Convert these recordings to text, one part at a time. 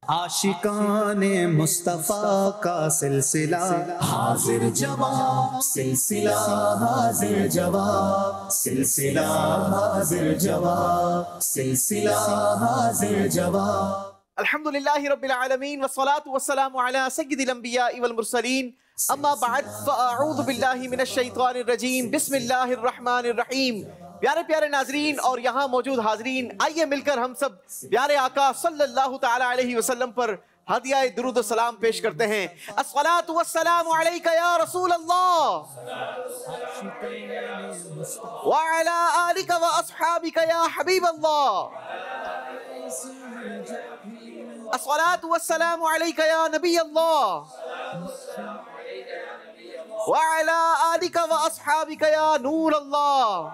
عاشقان مصطفیٰ کا سلسلہ حاضر جواب، سلسلہ حاضر جواب، سلسلہ حاضر جواب، سلسلہ حاضر جواب۔ الحمدللہ رب العالمین والصلاة والسلام علی سید الانبیاء والمرسلین، اما بعد فاعوذ باللہ من الشیطان الرجیم، بسم اللہ الرحمن الرحیم۔ پیارے پیارے ناظرین اور یہاں موجود حاضرین، آئیے مل کر ہم سب پیارے آقا صلی اللہ تعالی علیہ وسلم پر ہدیہ درود و سلام پیش کرتے ہیں۔ الصلاۃ والسلام علیک یا رسول اللہ وعلی آلک واصحابک یا حبیب اللہ، الصلاۃ والسلام علیک یا نبی اللہ وعلی آلک واصحابک یا نور اللہ۔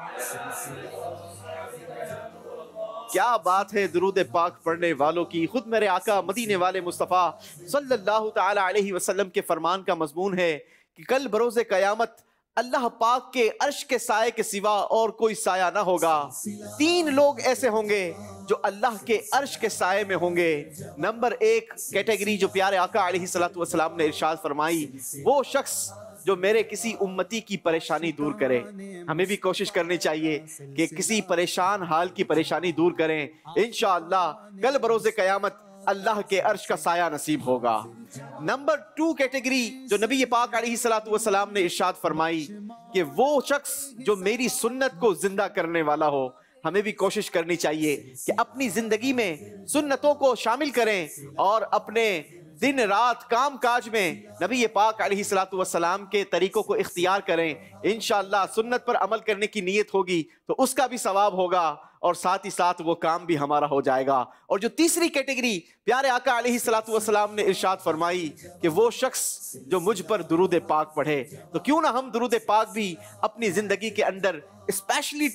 کیا بات ہے درود پاک پڑھنے والوں کی۔ خود میرے آقا مدینے والے مصطفیٰ صلی اللہ تعالی علیہ وسلم کے فرمان کا مضمون ہے کہ کل بروز قیامت اللہ پاک کے عرش کے سائے کے سوا اور کوئی سایہ نہ ہوگا۔ تین لوگ ایسے ہوں گے جو اللہ کے عرش کے سائے میں ہوں گے۔ نمبر ایک کیٹیگری جو پیارے آقا علیہ السلام نے ارشاد فرمائی، وہ شخص جو میرے کسی امتی کی پریشانی دور کرے۔ ہمیں بھی کوشش کرنی چاہیے کہ کسی پریشان حال کی پریشانی دور کریں، انشاءاللہ کل بروز قیامت اللہ کے عرش کا سایہ نصیب ہوگا۔ نمبر ٹو کیٹیگری جو نبی پاک علیہ السلام نے ارشاد فرمائی کہ وہ شخص جو میری سنت کو زندہ کرنے والا ہو۔ ہمیں بھی کوشش کرنی چاہیے کہ اپنی زندگی میں سنتوں کو شامل کریں اور اپنے دن رات کام کاج میں نبی پاک علیہ السلام کے طریقوں کو اختیار کریں۔ انشاءاللہ سنت پر عمل کرنے کی نیت ہوگی تو اس کا بھی ثواب ہوگا اور ساتھ ہی ساتھ وہ کام بھی ہمارا ہو جائے گا۔ اور جو تیسری کیٹیگری پیارے آقا علیہ السلام نے ارشاد فرمائی کہ وہ شخص جو مجھ پر درود پاک پڑھے، تو کیوں نہ ہم درود پاک بھی اپنی زندگی کے اندر اسپیشلی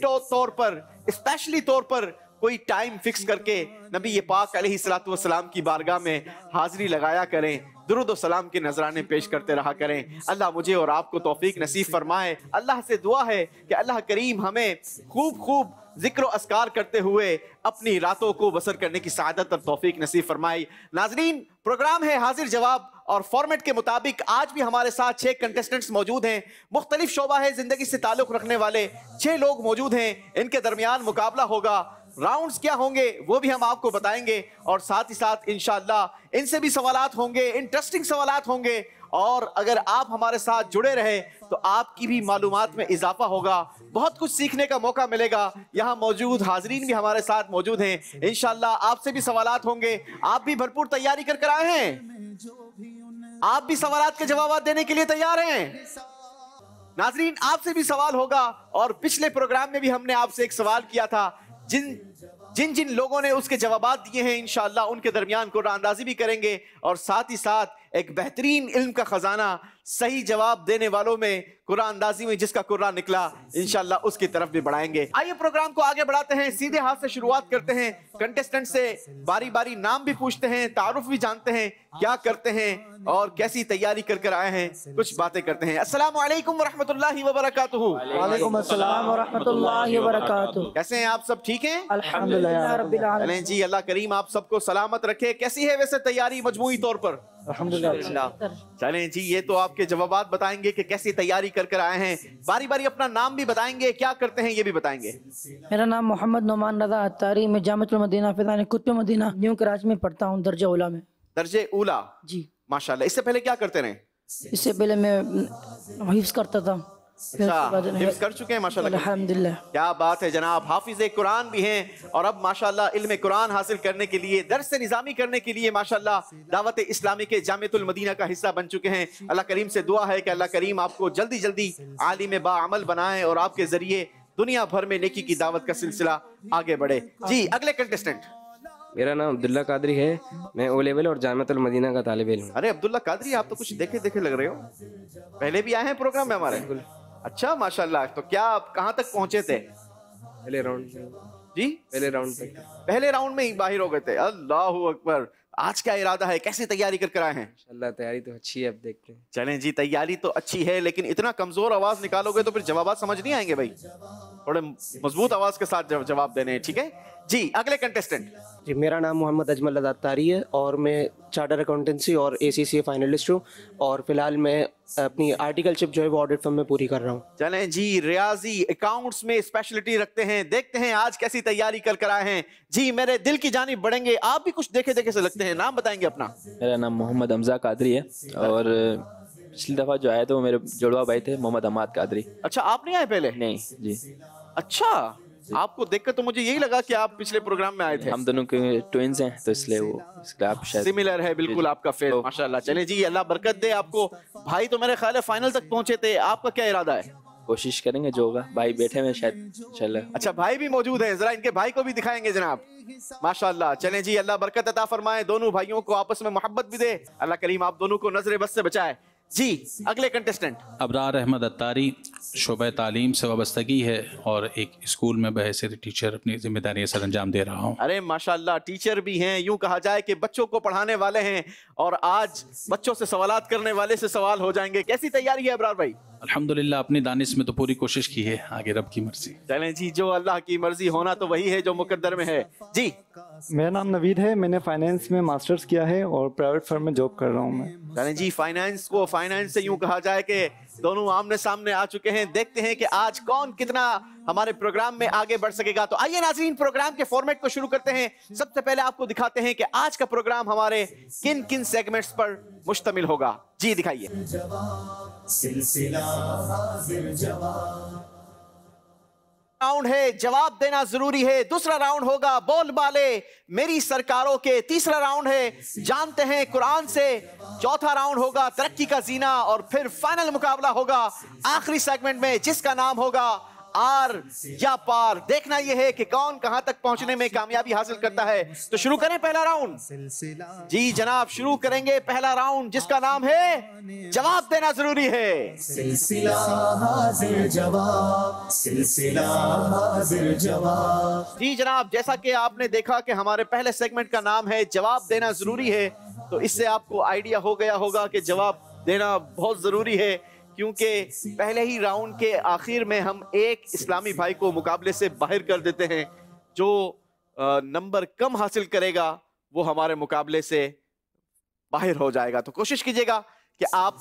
طور پر کوئی ٹائم فکس کر کے نبی پاک علیہ السلام کی بارگاہ میں حاضری لگایا کریں، درود و سلام کے نذرانے پیش کرتے رہا کریں۔ اللہ مجھے اور آپ کو توفیق نصیب فرمائے۔ اللہ سے دعا ہے کہ اللہ کریم ہمیں خوب ذکر و اذکار کرتے ہوئے اپنی راتوں کو بسر کرنے کی سعادت اور توفیق نصیب فرمائے۔ ناظرین، پروگرام ہے حاضر جواب اور فارمیٹ کے مطابق آج بھی ہمارے ساتھ 6 کنٹیسٹنٹس موجود ہیں۔ مختلف شعبہ ہے زندگی سے تعلق رکھنے والے 6 لوگ موجود ہیں۔ ان کے درمیان مقابلہ ہوگا۔ راؤنڈز کیا ہوں گے وہ بھی ہم آپ کو بتائیں گے اور ساتھ ہی ساتھ انشاءاللہ ان سے بھی سوالات ہوں گے، انٹرسٹنگ سوالات ہوں گے، اور اگر آپ ہمارے ساتھ جڑے رہے تو آپ کی بھی معلومات میں اضافہ ہوگا، بہت کچھ سیکھنے کا موقع ملے گا۔ یہاں موجود حاضرین بھی ہمارے ساتھ موجود ہیں، انشاءاللہ آپ سے بھی سوالات ہوں گے۔ آپ بھی بھرپور تیاری کر آئے ہیں؟ آپ بھی سوالات کے جوابات دینے کے لیے تیار ہیں؟ ناظرین، آپ سے بھی سوال ہوگا، اور پچھلے پروگرام میں بھی ہم نے آپ سے ایک سوال کیا تھا، جن لوگوں نے اس کے جوابات دیے ہیں انشاءاللہ ان کے درمیان قرآن اندازی بھی کریں گے، اور ساتھ ہی ساتھ ایک بہترین علم کا خزانہ صحیح جواب دینے والوں میں قرآن اندازی میں جس کا قرآن نکلا انشاءاللہ اس کی طرف بھی بڑھائیں گے۔ آئیے پروگرام کو آگے بڑھاتے ہیں، سیدھے ہاتھ سے شروعات کرتے ہیں۔ کنٹیسٹنٹ سے باری باری نام بھی پوچھتے ہیں، تعارف بھی جانتے ہیں، کیا کرتے ہیں اور کیسی تیاری کر آئے ہیں، کچھ باتیں کرتے ہیں۔ السلام علیکم ورحمۃ اللہ وبرکاتہ۔ وعلیکم السلام ورحمۃ اللہ وبرکاتہ۔ کیسے ہیں آپ سب؟ ٹھیک ہیں الحمدللہ رب العالمین۔ چلیں جی، اللہ کریم آپ سب کو سلامت رکھے۔ کیسی ہے ویسے تیاری مجموعی طور پر؟ الحمدللہ۔ چلیں جی، یہ تو آپ کے جوابات بتائیں گے کہ کیسی تیاری کر آئے ہیں۔ باری باری اپنا نام بھی بتائیں گے، کیا کرتے ہیں یہ بھی بتائیں گے۔ میرا نام محمد نعمان رضا اتاری، میں جامعۃ المدینہ فیضان کتب مدینہ نیو کراچی میں پڑھتا ہوں، درجہ اولیٰ میں۔ درجہ اولیٰ؟ جی ماشاءاللہ۔ اس سے پہلے کیا کرتے رہے؟ اس سے پہلے میں حفظ کرتا تھا۔ حفظ کر چکے ہیں ماشاءاللہ۔ الحمدللہ، کیا بات ہے جناب، حافظ قرآن بھی ہیں، اور اب ماشاءاللہ علم قرآن حاصل کرنے کے لیے، درس نظامی کرنے کے لیے ماشاءاللہ دعوت اسلامی کے جامعۃ المدینہ کا حصہ بن چکے ہیں۔ اللہ کریم سے دعا ہے کہ اللہ کریم آپ کو جلدی جلدی عالم باعمل بنائے اور آپ کے ذریعے دنیا بھر میں نیکی کی دعوت کا سلسلہ آگے بڑھے۔ جی، اگلے کنٹیسٹنٹ۔ میرا نام عبداللہ قادری ہے، میں او لیول اور جامعۃ المدینہ کا طالب علم ہوں۔ ارے عبداللہ قادری، آپ تو کچھ دیکھے لگ رہے ہو، پہلے بھی آئے ہیں پروگرام میں ہمارے؟ اچھا ماشاءاللہ۔ تو کیا آپ کہاں تک پہنچے تھے؟ پہلے راؤنڈ میں۔ جی، پہلے راؤنڈ تک۔ پہلے راؤنڈ میں ہی باہر ہو گئے تھے۔ اللہ اکبر۔ آج کیا ارادہ ہے، کیسے تیاری کر آئے ہیں؟ انشاءاللہ تیاری تو اچھی ہے، اب دیکھتے ہیں۔ چلیں جی، تیاری تو اچھی ہے، لیکن اتنا کمزور آواز نکالو گے تو پھر جوابات سمجھ نہیں آئیں گے بھائی، تھوڑے مضبوط آواز کے ساتھ جواب دینے ہیں، ٹھیک ہے جی۔ اگلے کنٹیسٹنٹ۔ جی میرا نام محمد اجمل رضا اتاری ہے اور میں چارٹر اکاؤنٹنسی اور ACCA فائنلسٹ ہوں اور فی الحال میں اپنی آرٹیکلشپ جو ہے وہ آڈٹ فرم میں پوری کر رہا ہوں. چلیں جی، ریاضی اکاؤنٹس میں اسپیشلٹی رکھتے ہیں، دیکھتے ہیں آج کیسی تیاری کر کر آئے ہیں. جی میرے دل کی جانب بڑھیں گے، آپ بھی کچھ دیکھے دیکھے سے لگتے ہیں، نام بتائیں گے اپنا. میرا نام محمد حمزہ قادری ہے اور پچھلی دفعہ جو آئے تھے وہ میرے جڑوا بھائی تھے محمد حماد قادری. اچھا آپ نہیں آئے پہلے؟ نہیں جی. اچھا آپ کو دیکھ کر تو مجھے یہی لگا کہ آپ پچھلے پروگرام میں آئے تھے. ہم دونوں کے ٹوئنز ہیں تو اس لیے وہ آپ شاید سملر ہے بالکل آپ کا فیس، ماشاءاللہ. چلیں جی اللہ برکت دے آپ کو. بھائی تو میرے خیال ہے فائنل تک پہنچے تھے، آپ کا کیا ارادہ ہے؟ کوشش کریں گے جو ہوگا. بھائی بیٹھے ہوئے شاید انشاءاللہ. اچھا بھائی بھی موجود ہیں، ذرا ان کے بھائی کو بھی دکھائیں گے جناب. ماشاءاللہ. چلیں جی اللہ برکت عطا فرمائے، دونوں بھائیوں کو آپس میں محبت بھی دے. اللہ کریم آپ دونوں کو نظر بد سے بچائے. جی اگلے کنٹیسٹنٹ ابرار احمد اتاری، شعبہ تعلیم سے وابستگی ہے اور ایک اسکول میں بحیثیت ٹیچر اپنی ذمہ داریاں سر انجام دے رہا ہوں. ارے ماشاءاللہ ٹیچر بھی ہیں، یوں کہا جائے کہ بچوں کو پڑھانے والے ہیں اور آج بچوں سے سوالات کرنے والے سے سوال ہو جائیں گے. کیسی تیاری ہے ابرار بھائی؟ الحمدللہ اپنی دانش میں تو پوری کوشش کی ہے، آگے رب کی مرضی. چلیں جی جو اللہ کی مرضی، ہونا تو وہی ہے جو مقدر میں ہے. جی میرا نام نوید ہے، میں نے فائنینس میں ماسٹرز کیا ہے اور پرائیویٹ فرم میں جاب کر رہا ہوں میں. چلیں جی فائنینس سے یوں کہا جائے کہ دونوں آمنے سامنے آ چکے ہیں. دیکھتے ہیں کہ آج کون کتنا ہمارے پروگرام میں آگے بڑھ سکے گا. تو آئیے ناظرین پروگرام کے فارمیٹ کو شروع کرتے ہیں. سب سے پہلے آپ کو دکھاتے ہیں کہ آج کا پروگرام ہمارے کن کن سیگمنٹس پر مشتمل ہوگا. جی دکھائیے. سلسلہ حاضر جواب. راؤنڈ ہے جواب دینا ضروری ہے. دوسرا راؤنڈ ہوگا بول بالے میری سرکاروں کے. تیسرا راؤنڈ ہے جانتے ہیں قرآن سے. چوتھا راؤنڈ ہوگا ترقی کا زینہ اور پھر فائنل مقابلہ ہوگا آخری سیگمنٹ میں جس کا نام ہوگا آر یا پار. دیکھنا یہ ہے کہ کون کہاں تک پہنچنے میں کامیابی حاصل کرتا ہے. تو شروع کریں پہلا راؤنڈ. جی جناب شروع کریں گے پہلا راؤنڈ جس کا نام ہے جواب دینا ضروری ہے. سلسلہ حاضر جواب. سلسلہ حاضر جواب. جی جناب جیسا کہ آپ نے دیکھا کہ ہمارے پہلے سیگمنٹ کا نام ہے جواب دینا ضروری ہے، تو اس سے آپ کو آئیڈیا ہو گیا ہوگا کہ جواب دینا بہت ضروری ہے، کیونکہ پہلے ہی راؤنڈ کے آخر میں ہم ایک اسلامی بھائی کو مقابلے سے باہر کر دیتے ہیں. جو نمبر کم حاصل کرے گا وہ ہمارے مقابلے سے باہر ہو جائے گا. تو کوشش کیجئے گا کہ آپ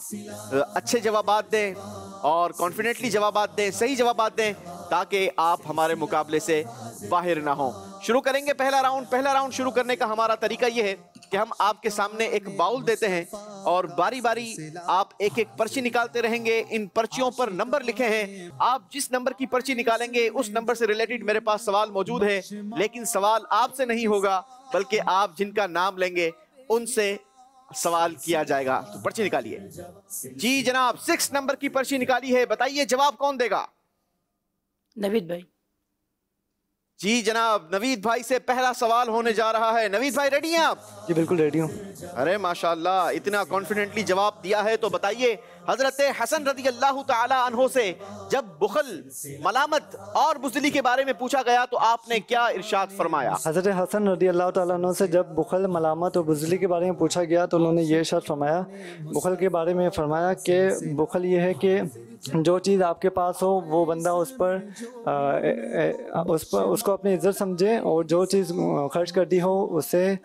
اچھے جوابات دیں اور کانفیڈنٹلی جوابات دیں، صحیح جوابات دیں تاکہ آپ ہمارے مقابلے سے باہر نہ ہوں. شروع کریں گے پہلا راؤنڈ. پہلا راؤنڈ شروع کرنے کا ہمارا طریقہ یہ ہے کہ ہم آپ کے سامنے ایک باؤل دیتے ہیں اور باری باری آپ ایک ایک پرچی نکالتے رہیں گے. ان پرچیوں پر نمبر لکھے ہیں. آپ جس نمبر کی پرچی نکالیں گے اس نمبر سے ریلیٹڈ میرے پاس سوال موجود ہے، لیکن سوال آپ سے نہیں ہوگا بلکہ آپ جن کا نام لیں گے ان سے سوال کیا جائے گا. تو پرچی نکالیے. جی جناب 6 نمبر کی پرچی نکالی ہے. بتائیے جواب کون دے گا؟ نوید بھائی. جی جناب نوید بھائی سے پہلا سوال ہونے جا رہا ہے. نوید بھائی ریڈی ہیں آپ؟ جی بالکل ریڈی ہوں. ارے ماشاءاللہ اتنا کانفیڈنٹلی جواب دیا ہے تو بتائیے حضرت حسن رضی اللہ تعالی عنہ سے جب بخل، ملامت اور بزدلی کے بارے میں پوچھا گیا تو آپ نے کیا ارشاد فرمایا؟ حضرت حسن رضی اللہ تعالیٰ عنہ سے جب بخل، ملامت اور بزدلی کے بارے میں پوچھا گیا تو انہوں نے یہ ارشاد فرمایا، بخل کے بارے میں فرمایا کہ بخل یہ ہے کہ جو چیز آپ کے پاس ہو وہ بندہ اس کو اپنی عزت سمجھے اور جو چیز خرچ کر دی ہو اسے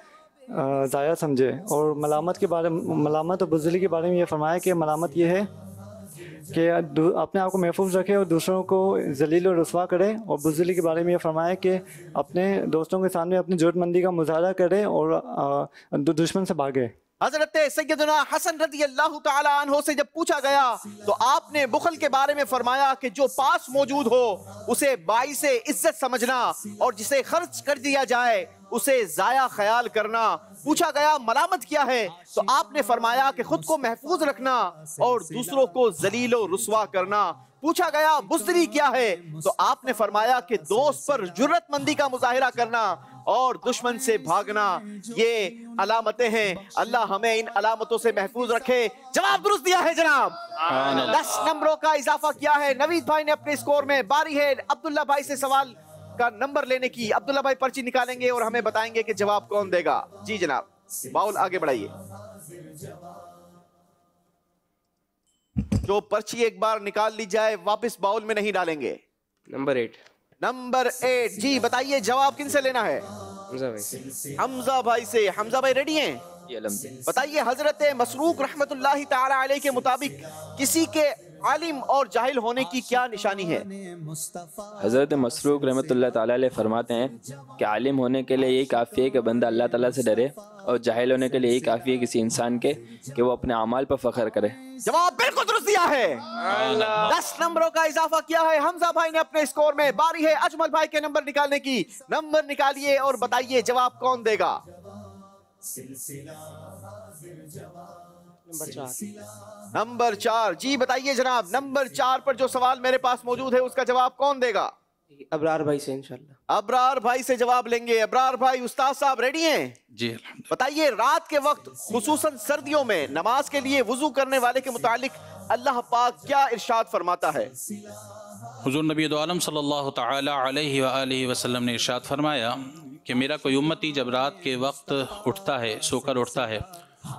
ضائع سمجھے. اور ملامت اور بزدلی کے بارے میں یہ فرمایا کہ ملامت یہ ہے کہ اپنے آپ کو محفوظ رکھے اور دوسروں کو ذلیل و رسوا کرے. اور بزدلی کے بارے میں یہ فرمایا کہ اپنے دوستوں کے سامنے اپنی ضرورت مندی کا مظاہرہ کرے اور دشمن سے بھاگے. حضرت سیدنا حسن رضی اللہ تعالی عنہ سے جب پوچھا گیا تو آپ نے بخل کے بارے میں فرمایا کہ جو پاس موجود ہو اسے باعث عزت سمجھنا اور جسے خرچ کر دیا جائے اسے ضائع خیال کرنا. پوچھا گیا ملامت کیا ہے تو آپ نے فرمایا کہ خود کو محفوظ رکھنا اور دوسروں کو ذلیل و رسوا کرنا. پوچھا گیا بزدلی کیا ہے تو آپ نے فرمایا کہ دوست پر جرت مندی کا مظاہرہ کرنا اور دشمن سے بھاگنا. یہ علامتیں ہیں، اللہ ہمیں ان علامتوں سے محفوظ رکھے. جواب درست دیا ہے جناب. 10 نمبروں کا اضافہ کیا ہے نوید بھائی نے اپنے اسکور میں. باری ہے عبداللہ بھائی سے سوال کا نمبر لینے کی. عبداللہ بھائی پرچی نکالیں گے اور ہمیں بتائیں گے کہ جواب کون دے گا. جی جناب باؤل آگے بڑھائیے. جو پرچی ایک بار نکال لی جائے واپس باؤل میں نہیں ڈالیں گے. نمبر 8. نمبر 8. جی بتائیے جواب کن سے لینا ہے؟ حمزہ بھائی حمزہ بھائی سے. حمزہ بھائی ریڈی ہیں؟ جی الحمد. بتائیے حضرت مسروق رحمت اللہ تعالی علیہ کے مطابق کسی کے عالم اور جاہل ہونے کی کیا نشانی ہے؟ حضرت مسروق رحمۃ اللہ تعالیٰ علیہ فرماتے ہیں کہ عالم ہونے کے لیے یہی کافی ہے کہ بندہ اللہ تعالیٰ سے ڈرے، اور جاہل ہونے کے لیے یہی کافی ہے کسی انسان کے کہ وہ اپنے اعمال پر فخر کرے. جواب بالکل درست دیا ہے. 10 نمبروں کا اضافہ کیا ہے حمزہ بھائی نے اپنے اسکور میں. باری ہے اجمل بھائی کے نمبر نکالنے کی. نمبر نکالیے اور بتائیے جواب کون دے گا؟ نمبر 4. جی بتائیے جناب، نمبر 4 پر جو سوال میرے پاس موجود ہے اس کا جواب کون دے گا؟ ابرار بھائی سے انشاءاللہ. ابرار بھائی سے جواب لیں گے. ابرار بھائی استاد صاحب ریڈی ہیں؟ جی الحمد. بتائیے رات کے وقت خصوصاً سردیوں میں نماز کے لیے وضو کرنے والے کے متعلق اللہ پاک کیا ارشاد فرماتا ہے؟ حضور نبی دو عالم صلی اللہ تعالی علیہ وآلہ وسلم نے ارشاد فرمایا کہ میرا کوئی امتی جب رات کے وقت اٹھتا ہے، سو کر اٹھتا ہے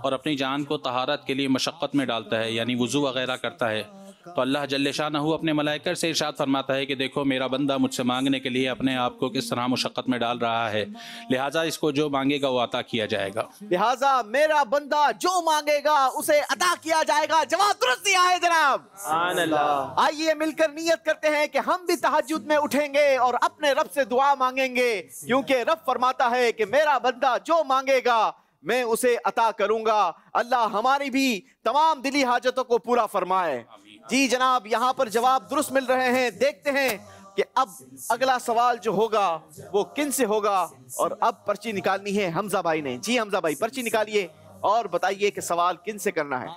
اور اپنی جان کو طہارت کے لیے مشقت میں ڈالتا ہے، یعنی وضو وغیرہ کرتا ہے، تو اللہ جل شانہ اپنے ملائکہ سے ارشاد فرماتا ہے کہ دیکھو میرا بندہ مجھ سے مانگنے کے لیے اپنے آپ کو کس طرح مشقت میں ڈال رہا ہے، لہٰذا اس کو جو مانگے گا وہ عطا کیا جائے گا. لہٰذا میرا بندہ جو مانگے گا اسے عطا کیا جائے گا. جواب درست دیا ہے جناب. سبحان اللہ. آئیے مل کر نیت کرتے ہیں کہ ہم بھی تہجد میں اٹھیں گے اور اپنے رب سے دعا مانگیں گے، کیونکہ رب فرماتا ہے کہ میرا بندہ جو مانگے گا میں اسے عطا کروں گا. اللہ ہماری بھی تمام دلی حاجتوں کو پورا فرمائے. جی جناب یہاں پر جواب درست مل رہے ہیں. دیکھتے ہیں کہ اب اگلا سوال جو ہوگا وہ کن سے ہوگا، اور اب پرچی نکالنی ہے حمزہ بھائی نے. جی حمزہ بھائی پرچی نکالیے اور بتائیے کہ سوال کن سے کرنا ہے.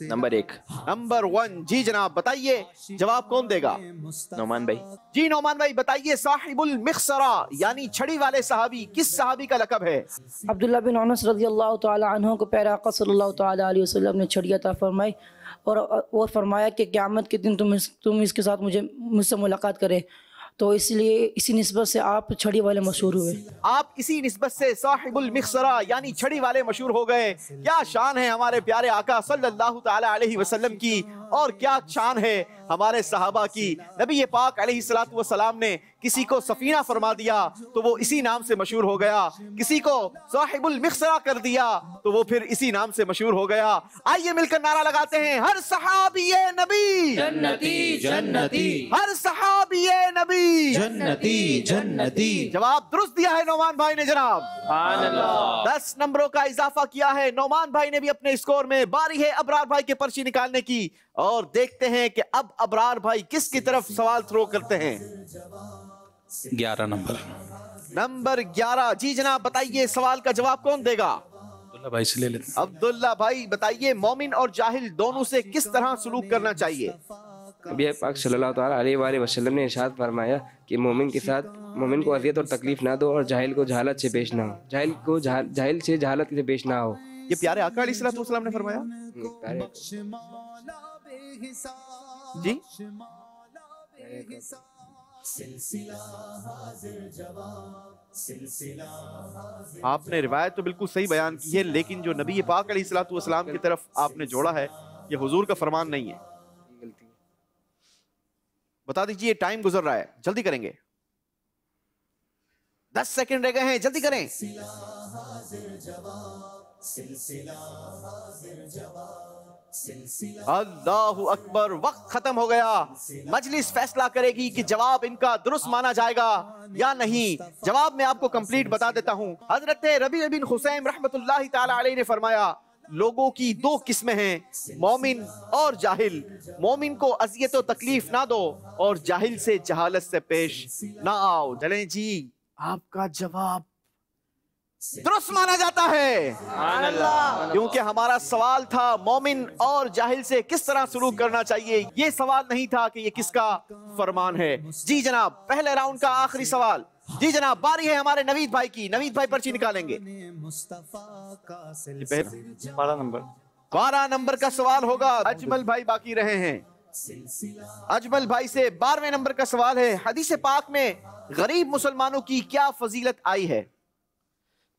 Number 1 number 1. جی جناب بتائیے جواب کون دے گا؟ نعمان بھائی. جی نعمان بھائی بتائیے صاحب المخصرہ یعنی چھڑی والے صحابی کس صحابی کا لقب ہے؟ عبداللہ بن انس رضی اللہ تعالی عنہ کو پیارے آقا صلی اللہ تعالی علیہ وسلم نے چھڑی عطا فرمائی اور وہ فرمایا کہ قیامت کے دن تم اس کے ساتھ مجھ سے ملاقات کرے، تو اس لیے اسی نسبت سے آپ چھڑی والے مشہور ہوئے. آپ اسی نسبت سے صاحب المخصرہ یعنی چھڑی والے مشہور ہو گئے. کیا شان ہے ہمارے پیارے آقا صلی اللہ تعالی علیہ وسلم کی، اور کیا شان ہے ہمارے صحابہ کی. نبی پاک علیہ الصلوۃ والسلام نے کسی کو سفینہ فرما دیا تو وہ اسی نام سے مشہور ہو گیا، کسی کو صاحب المخصرہ کر دیا تو وہ پھر اسی نام سے مشہور ہو گیا. آئیے مل کر نعرہ لگاتے ہیں ہر صحابی نبی جنتی جنتی ہر صحابی نبی جنتی جنتی. جواب درست دیا ہے نعمان بھائی نے جناب. 10 نمبروں کا اضافہ کیا ہے نعمان بھائی نے بھی اپنے اسکور میں. باری ہے ابرار بھائی کے پرچی نکالنے کی اور دیکھتے ہیں کہ اب ابرار بھائی کس کی طرف سوال تھرو کرتے ہیں. 11 نمبر. نمبر 11. جی جناب بتائیے سوال کا جواب کون دے گا؟ عبداللہ بھائی سے لے لیتے ہیں. عبداللہ بھائی بتائیے مومن اور جاہل دونوں سے کس طرح سلوک کرنا چاہیے؟ نبی پاک صلی اللہ تعالیٰ علیہ وآلہ وسلم نے ارشاد فرمایا کہ مومن کو اذیت اور تکلیف نہ دو اور جاہل کو جہالت سے پیش نہ ہو، جاہل سے جہالت سے پیش نہ ہو. یہ پیارے آقا علیہ الصلوۃ والسلام نے فرمایا. جی آپ نے روایت تو بالکل صحیح بیان کی ہے، لیکن جو نبی پاک علیہ الصلوۃ والسلام کی طرف آپ نے جوڑا ہے یہ حضور کا فرمان نہیں ہے. بتا دیجئے ٹائم گزر رہا ہے، جلدی کریں گے. 10 سیکنڈ رہ گئے ہیں، جلدی کریں. اللہ اکبر، وقت ختم ہو گیا. مجلس فیصلہ کرے گی کہ جواب ان کا درست مانا جائے گا یا نہیں. جواب میں آپ کو کمپلیٹ بتا دیتا ہوں. حضرت ربیع بن خثیم رحمت اللہ تعالی علیہ نے فرمایا لوگوں کی 2 قسمیں ہیں، مومن اور جاہل. مومن کو اذیت و تکلیف نہ دو اور جاہل سے جہالت سے پیش نہ آؤ. چلیں جی آپ کا جواب درست مانا جاتا ہے، کیونکہ ہمارا سوال تھا مومن اور جاہل سے کس طرح سلوک کرنا چاہیے. یہ سوال نہیں تھا کہ یہ کس کا فرمان ہے. جی جناب پہلے راؤنڈ کا آخری سوال. جی جناب باری ہے ہمارے نوید بھائی کی. نوید بھائی پرچی نکالیں گے. 12 نمبر. 12 نمبر کا سوال ہوگا. اجمل بھائی باقی رہے ہیں. اجمل بھائی سے 12ویں نمبر کا سوال ہے. حدیث پاک میں غریب مسلمانوں کی کیا فضیلت آئی ہے؟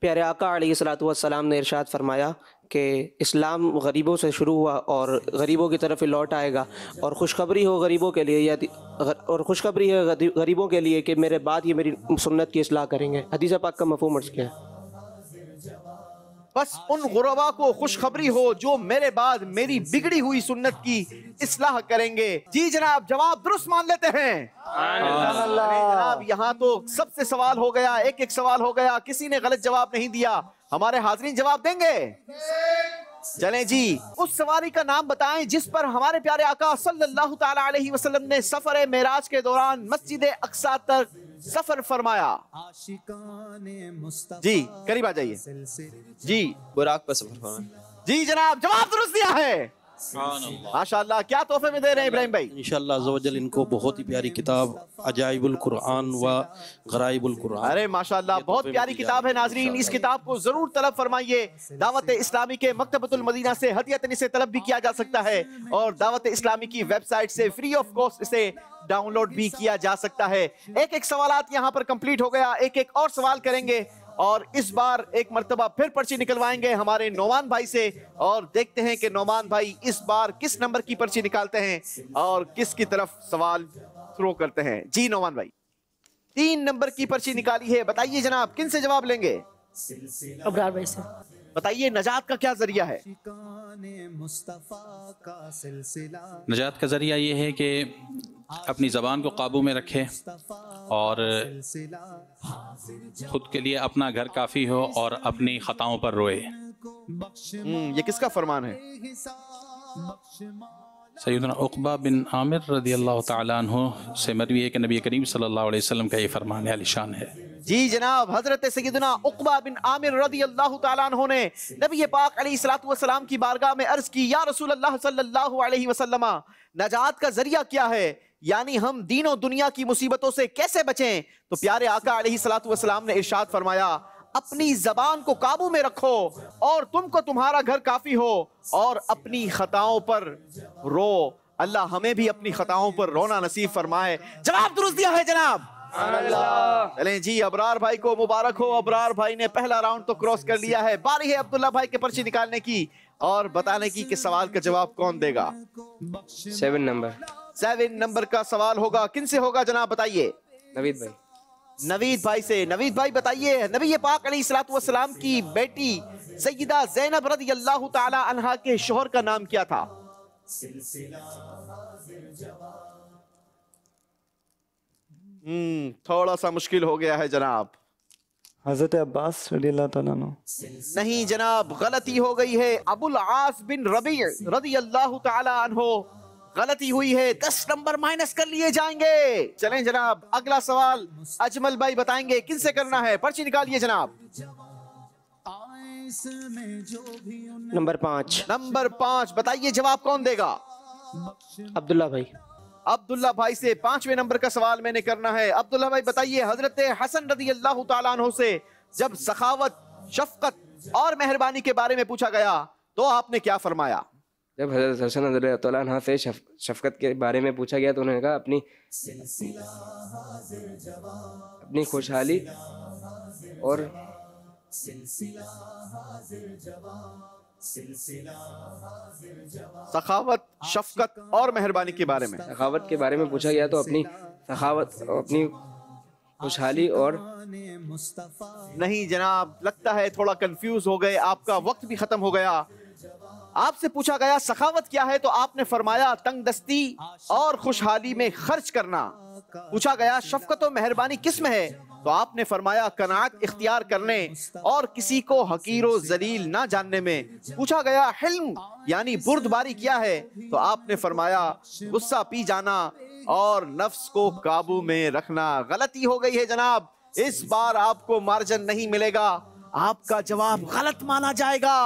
پیارے آقا علیہ الصلوۃ والسلام نے ارشاد فرمایا کہ اسلام غریبوں سے شروع ہوا اور غریبوں کی طرف لوٹ آئے گا، اور خوشخبری ہو غریبوں کے لیے اور خوشخبری ہے غریبوں کے لیے کہ میرے بعد یہ میری سنت کی اصلاح کریں گے۔ حدیث پاک کا مفہوم عرض کیا ہے؟ بس ان غربا کو خوشخبری ہو جو میرے بعد میری بگڑی ہوئی سنت کی اصلاح کریں گے۔ جی جناب، جواب درست مان لیتے ہیں؟ جناب یہاں تو سب سے سوال ہو گیا، ایک ایک سوال ہو گیا، کسی نے غلط جواب نہیں دیا۔ ہمارے حاضرین جواب دیں گے؟ چلیں جی، اس سواری کا نام بتائیں جس پر ہمارے پیارے آقا صلی اللہ تعالی علیہ وسلم نے سفر معراج کے دوران مسجد اقصی تک سفر فرمایا۔ جی قریب آ جائیے۔ جی براق پر سفر فرمایا۔ جی جناب، جواب درست دیا ہے۔ ماشاءاللہ، کیا تحفے میں دے رہے ہیں ابراہیم بھائی؟ انشاءاللہ عز و جل ان کو بہت ہی پیاری کتاب عجائب القرآن و غرائب القرآن۔ ارے ماشاءاللہ، بہت پیاری کتاب ہے ناظرین، اس کتاب کو ضرور طلب فرمائیے۔ دعوت اسلامی کے مکتبۃ المدینہ سے ہدیۃً اسے طلب بھی کیا جا سکتا ہے، اور دعوت اسلامی کی ویب سائٹ سے فری آف کاسٹ اسے ڈاؤن لوڈ بھی کیا جا سکتا ہے۔ ایک ایک سوالات یہاں پر کمپلیٹ ہو گیا، ایک ایک اور سوال کریں گے، اور اس بار ایک مرتبہ پھر پرچی نکلوائیں گے ہمارے نعمان بھائی سے، اور دیکھتے ہیں کہ نعمان بھائی اس بار کس نمبر کی پرچی نکالتے ہیں اور کس کی طرف سوال تھرو کرتے ہیں۔ جی نعمان بھائی، 3 نمبر کی پرچی نکالی ہے، بتائیے جناب کن سے جواب لیں گے؟ ابرار بھائی سے۔ بتائیے نجات کا کیا ذریعہ ہے؟ نجات کا ذریعہ یہ ہے کہ اپنی زبان کو قابو میں رکھے اور خود کے لیے اپنا گھر کافی ہو اور اپنی خطاؤں پر روئے۔ یہ کس کا فرمان ہے؟ سیدنا عقبہ بن عامر رضی اللہ تعالیٰ عنہ سے مروی ہے کہ نبی کریم صلی اللہ علیہ وسلم کا یہ فرمان عالی شان ہے۔ جی جناب، حضرت سیدنا عقبہ بن عامر رضی اللہ تعالیٰ عنہ نے نبی پاک علیہ الصلوۃ والسلام کی بارگاہ میں عرض کی، یا رسول اللہ صلی اللہ علیہ وسلم، نجات کا ذریعہ کیا ہے؟ یعنی ہم دین و دنیا کی مصیبتوں سے کیسے بچیں؟ تو پیارے آقا علیہ الصلوۃ والسلام نے ارشاد فرمایا، اپنی زبان کو قابو میں رکھو اور تم کو تمہارا گھر کافی ہو، اور اپنی خطاؤں پر رو۔ اللہ ہمیں بھی اپنی خطاؤں پر رونا نصیب فرمائے۔ جواب درست دیا ہے جناب۔ چلیں جی، ابرار بھائی کو مبارک ہو، ابرار بھائی نے پہلا راؤنڈ تو کراس کر لیا ہے۔ باری ہے عبداللہ بھائی کے پرچی نکالنے کی اور بتانے کی کہ سوال کا جواب کون دے گا۔ 7 نمبر 7 نمبر کا سوال ہوگا، کن سے ہوگا جناب بتائیے؟ نوید بھائی۔ نوید بھائی سے۔ نوید بھائی بتائیے، نبی پاک علیہ الصلوۃ والسلام کی بیٹی سیدہ زینب رضی اللہ تعالی عنہا کے شوہر کا نام کیا تھا؟ تھوڑا سا مشکل ہو گیا ہے جناب۔ حضرت عباس رضی اللہ تعالیٰ عنہ۔ نہیں جناب، غلطی ہو گئی ہے۔ ابو العاص بن ربیع رضی اللہ تعالی عنہ، غلطی ہوئی ہے، 10 نمبر مائنس کر لیے جائیں گے۔ چلیں جناب، اگلا سوال اجمل بھائی بتائیں گے کن سے کرنا ہے، پرچی نکالیے جناب۔ نمبر 5 نمبر 5 بتائیے جواب کون دے گا؟ عبداللہ بھائی۔ عبداللہ بھائی سے 5ویں نمبر کا سوال میں نے کرنا ہے۔ عبداللہ بھائی بتائیے، حضرت حسن رضی اللہ تعالیٰ عنہ سے جب سخاوت، شفقت اور مہربانی کے بارے میں پوچھا گیا تو آپ نے کیا فرمایا؟ جب حضرت حسن رضی اللہ تعالیٰ عنہ سے شفقت کے بارے میں پوچھا گیا تو انہوں نے کہا اپنی خوشحالی اور سخاوت، شفقت اور مہربانی کے بارے میں۔ سخاوت کے بارے میں پوچھا گیا تو اپنی سخاوت، اپنی خوشحالی اور نہیں جناب، لگتا ہے تھوڑا کنفیوز ہو گئے، آپ کا وقت بھی ختم ہو گیا۔ آپ سے پوچھا گیا سخاوت کیا ہے تو آپ نے فرمایا تنگ دستی اور خوشحالی میں خرچ کرنا۔ پوچھا گیا شفقت و مہربانی کس میں ہے تو آپ نے فرمایا قناعت اختیار کرنے اور کسی کو حقیر و ذلیل نہ جاننے میں۔ پوچھا گیا حلم یعنی بردباری کیا ہے تو آپ نے فرمایا غصہ پی جانا اور نفس کو قابو میں رکھنا۔ غلطی ہو گئی ہے جناب، اس بار آپ کو مارجن نہیں ملے گا، آپ کا جواب غلط مانا جائے گا۔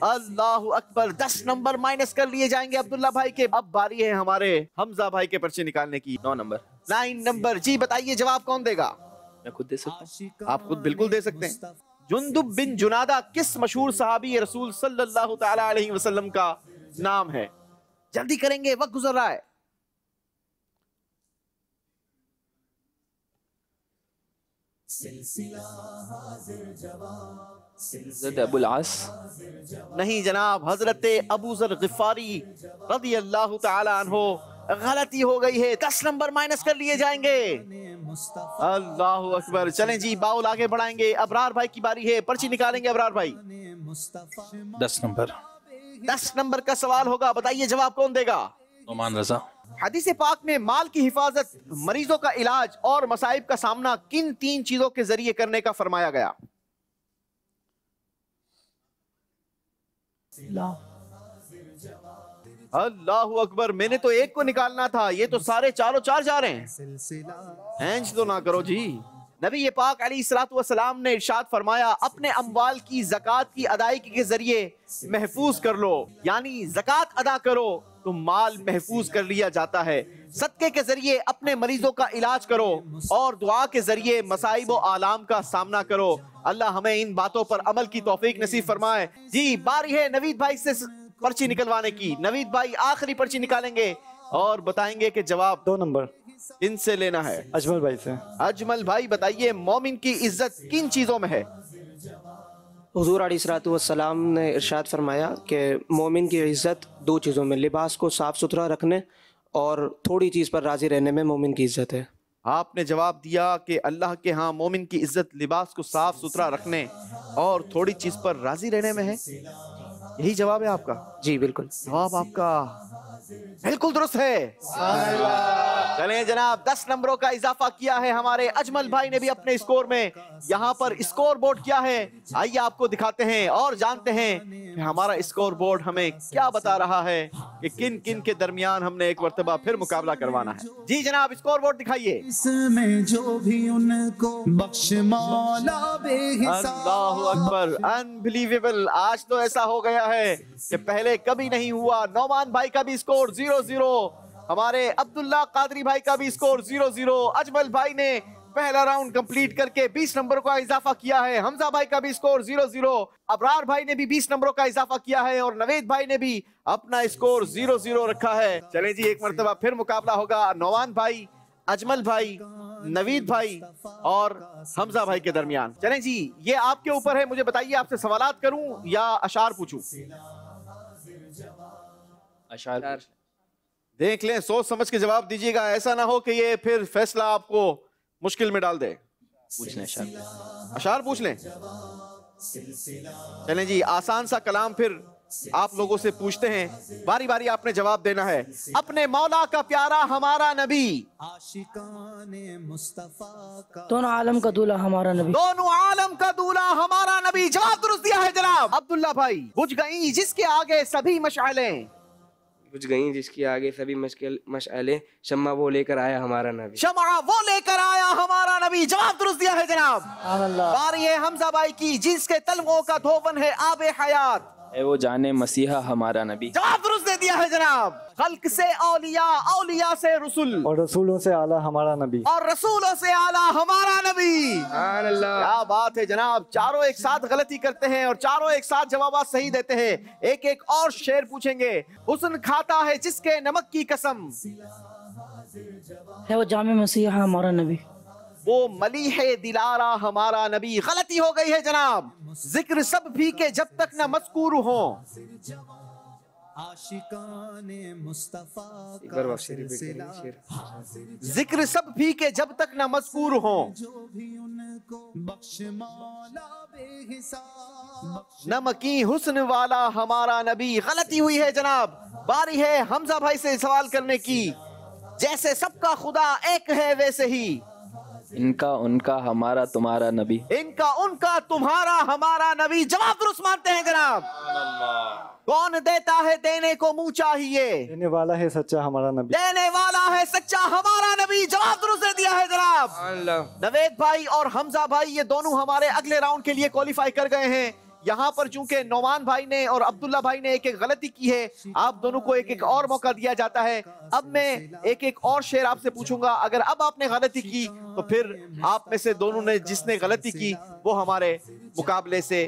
اللہ اکبر، 10 نمبر مائنس کر لیے جائیں گے عبداللہ بھائی کے۔ اب باری ہے ہمارے حمزہ بھائی کے پرچے نکالنے کی۔ 9 نمبر 9 نمبر جی بتائیے جواب کون دے گا؟ میں خود دے سکتا ہوں؟ آپ خود بالکل دے سکتے ہیں۔ جندب بن جنادہ کس مشہور صحابی رسول صلی اللہ تعالی علیہ وسلم کا نام ہے؟ جلدی کریں گے، وقت گزر رہا ہے۔ حضرت ابو العاص؟ نہیں جناب، حضرت ابو ذر غفاری رضی اللہ تعالی عنہ۔ غلطی ہو گئی ہے، 10 نمبر مائنس کر لیے جائیں گے۔ اللہ اکبر۔ چلیں جی، باول آگے بڑھائیں گے۔ ابرار بھائی کی باری ہے، پرچی نکالیں گے ابرار بھائی۔ 10 نمبر 10 نمبر کا سوال ہوگا، بتائیے جواب کون دے گا؟ نعمان رضا۔ حدیث پاک میں مال کی حفاظت، مریضوں کا علاج اور مصائب کا سامنا کن 3 چیزوں کے ذریعے کرنے کا فرمایا گیا؟ اللہ اکبر۔ میں نے تو ایک کو نکالنا تھا، یہ تو سارے چاروں 4 جا رہے ہیں۔ ہینج تو نہ کرو جی۔ نبی پاک علیہ الصلوۃ والسلام نے ارشاد فرمایا، اپنے اموال کی زکوٰۃ کی ادائیگی کے ذریعے محفوظ کر لو، یعنی زکوٰۃ ادا کرو تو مال محفوظ کر لیا جاتا ہے۔ صدقے کے ذریعے اپنے مریضوں کا علاج کرو اور دعا کے ذریعے مصائب و آلام کا سامنا کرو۔ اللہ ہمیں ان باتوں پر عمل کی توفیق نصیب فرمائے۔ جی، باری ہے نوید بھائی سے پرچی نکلوانے کی۔ نوید بھائی آخری پرچی نکالیں گے اور بتائیں گے کہ جواب 2 نمبر ان سے لینا ہے۔ اجمل بھائی سے۔ اجمل بھائی بتائیے، مومن کی عزت کن چیزوں میں ہے؟ حضور علیہ الصلوۃ والسلام نے ارشاد فرمایا کہ مومن کی عزت 2 چیزوں میں، لباس کو صاف ستھرا رکھنے اور تھوڑی چیز پر راضی رہنے میں مومن کی عزت ہے۔ آپ نے جواب دیا کہ اللہ کے ہاں مومن کی عزت لباس کو صاف ستھرا رکھنے اور تھوڑی چیز پر راضی رہنے میں ہے۔ یہی جواب ہے آپ کا؟ جی بالکل۔ جواب آپ کا بالکل درست ہے۔ چلیں جناب، 10 نمبروں کا اضافہ کیا ہے ہمارے اجمل بھائی نے بھی اپنے اسکور میں۔ یہاں پر اسکور بورڈ کیا ہے، آئیے آپ کو دکھاتے ہیں اور جانتے ہیں کہ ہمارا اسکور بورڈ ہمیں کیا بتا رہا ہے کہ کن کن کے درمیان ہم نے ایک مرتبہ پھر مقابلہ کروانا ہے۔ جی جناب، اسکور بورڈ دکھائیے۔ اس میں جو بھی ان کو بخش مولا بے حساب۔ اللہ اکبر، انبلیویبل۔ آج تو ایسا ہو گیا ہے کہ پہلے کبھی نہیں ہوا۔ نعمان بھائی کا بھی اسکور 0-0، ہمارے عبداللہ قادری بھائی کا بھی اسکور 0-0۔ اجمل بھائی نے پہلا راؤنڈ کمپلیٹ کر کے 20 نمبر کا اضافہ کیا ہے۔ حمزہ بھائی کا بھی اسکور 0-0۔ ابرار بھائی نے بھی 20 نمبروں کا اضافہ کیا ہے اور نوید بھائی نے بھی اپنا اسکور 0-0 رکھا ہے۔ چلیں جی، ایک مرتبہ پھر مقابلہ ہوگا نعمان بھائی، اجمل بھائی، نوید بھائی اور حمزہ بھائی کے درمیان۔ چلیں جی، یہ آپ کے اوپر ہے، مجھے بتائیے آپ سے سوالات کروں یا اشعار پوچھوں؟ اشعار۔ دیکھ لیں، سوچ سمجھ کے جواب دیجیے گا، ایسا نہ ہو کہ یہ پھر فیصلہ آپ کو مشکل میں ڈال دے۔ پوچھ لیں اشعار۔ اشعار پوچھ لیں۔ چلیں جی، آسان سا کلام پھر آپ لوگوں سے پوچھتے ہیں، باری باری آپ نے جواب دینا ہے۔ اپنے مولا کا پیارا ہمارا نبی، عاشقان مصطفیٰ کا دونوں عالم کا دولہ ہمارا نبی، دونوں عالم کا دولہ ہمارا نبی۔ جواب درست دیا ہے جناب۔ عبداللہ بھائی، بجھ گئی جس کے آگے سبھی مشعلیں، بجھ گئیں جس کی آگے سبھی مشعلیں، شمع وہ لے کر آیا ہمارا نبی۔ شمع وہ لے کر آیا ہمارا نبی۔ جواب درست دیا ہے جناب۔ باری ہے حمزہ بھائی کی، جس کے تلووں کا دھون ہے آب حیات، اے وہ جانے مسیحا ہمارا نبی۔ جواب درست دے دیا ہے جناب۔ خلق سے اولیاء، اولیاء سے رسول، اور رسولوں سے اعلیٰ ہمارا نبی، اور رسولوں سے اعلیٰ ہمارا نبی۔ سبحان اللہ۔ کیا بات ہے جناب، چاروں ایک ساتھ غلطی کرتے ہیں اور چاروں ایک ساتھ جوابات صحیح دیتے ہیں۔ ایک ایک اور شعر پوچھیں گے۔ حسن کھاتا ہے جس کے نمک کی قسم، ہے وہ جامع مسیحا ہمارا نبی، وہ ملیح دلارا ہمارا نبی۔ غلطی ہو گئی ہے جناب۔ ذکر سب بھی کہ جب تک نہ مذکور ہوں، عاشقان مصطفیٰ ایک بار کا واپسی ریپیٹ سلسلہ، کریں شعر۔ ذکر سب بھی کہ جب تک نہ مذکور ہوں، جو بھی ان کو بخش مولا بے حساب۔ نمکی حسن والا ہمارا نبی۔ غلطی ہوئی ہے جناب۔ باری ہے حمزہ بھائی سے سوال کرنے کی۔ جیسے سب کا خدا ایک ہے ویسے ہی، ان کا ان کا ہمارا تمہارا نبی۔ ان کا ان کا تمہارا ہمارا نبی۔ جواب درست مانتے ہیں جناب۔ کون دیتا ہے دینے کو منہ چاہیے، دینے والا ہے سچا ہمارا نبی، دینے والا ہے سچا ہمارا نبی۔ جواب درست دے دیا ہے جناب۔ سبحان اللہ۔ نوید بھائی اور حمزہ بھائی یہ دونوں ہمارے اگلے راؤنڈ کے لیے کوالیفائی کر گئے ہیں۔ یہاں پر چونکہ نعمان بھائی نے اور عبداللہ بھائی نے ایک ایک غلطی کی ہے، آپ دونوں کو ایک ایک اور موقع دیا جاتا ہے۔ اب میں ایک ایک اور شعر آپ سے پوچھوں گا، اگر اب آپ نے غلطی کی تو پھر آپ میں سے دونوں نے جس نے غلطی کی وہ ہمارے مقابلے سے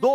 2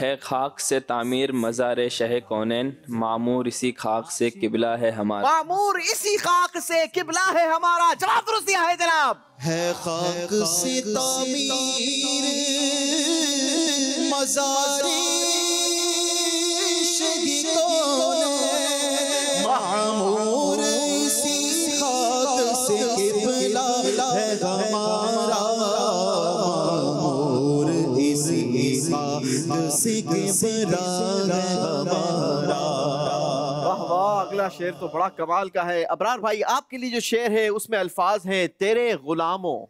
ہے خاک سے تعمیر مزار شہ کونین، معمور اسی خاک سے قبلہ ہے ہمارا۔ معمور اسی خاک سے قبلہ ہے ہمارا۔ جواب درست دیا ہے جناب۔ ہے خاک سے تعمیر مزار شہ کونین، معمور اسی خاک سے قبلہ ہے ہمارا۔ واہ واہ، اگلا شعر تو بڑا کمال کا ہے۔ ابرار بھائی، آپ کے لیے جو شعر ہے اس میں الفاظ ہیں تیرے غلاموں،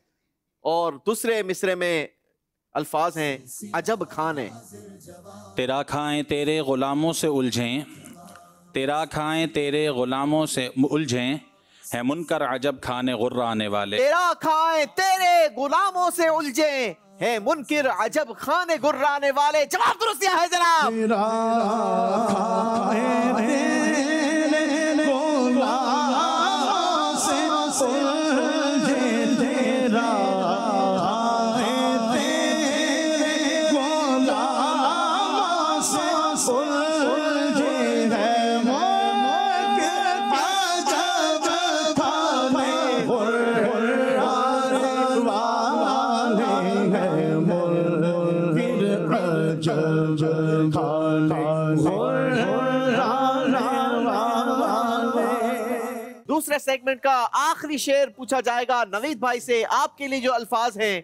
اور دوسرے مصرے میں الفاظ ہیں عجب کھانے۔ تیرا کھائیں تیرے غلاموں سے الجھیں، تیرا کھائیں تیرے غلاموں سے الجھیں، ہے منکر عجب کھانے غرانے والے۔ تیرا کھائیں تیرے غلاموں سے الجھیں، ہے منکر عجب خانے گرانے والے۔ جواب درست دیا ہے جناب۔ تیرا کھائے تیرے غلاموں سے الجھیں، تیرا کھائے تیرے غلاموں سے الجھیں، ہے منکر عجب کھانے غرانے والے۔ دوسرے سیگمنٹ کا آخری شعر پوچھا جائے گا نوید بھائی سے۔ آپ کے لیے جو الفاظ ہیں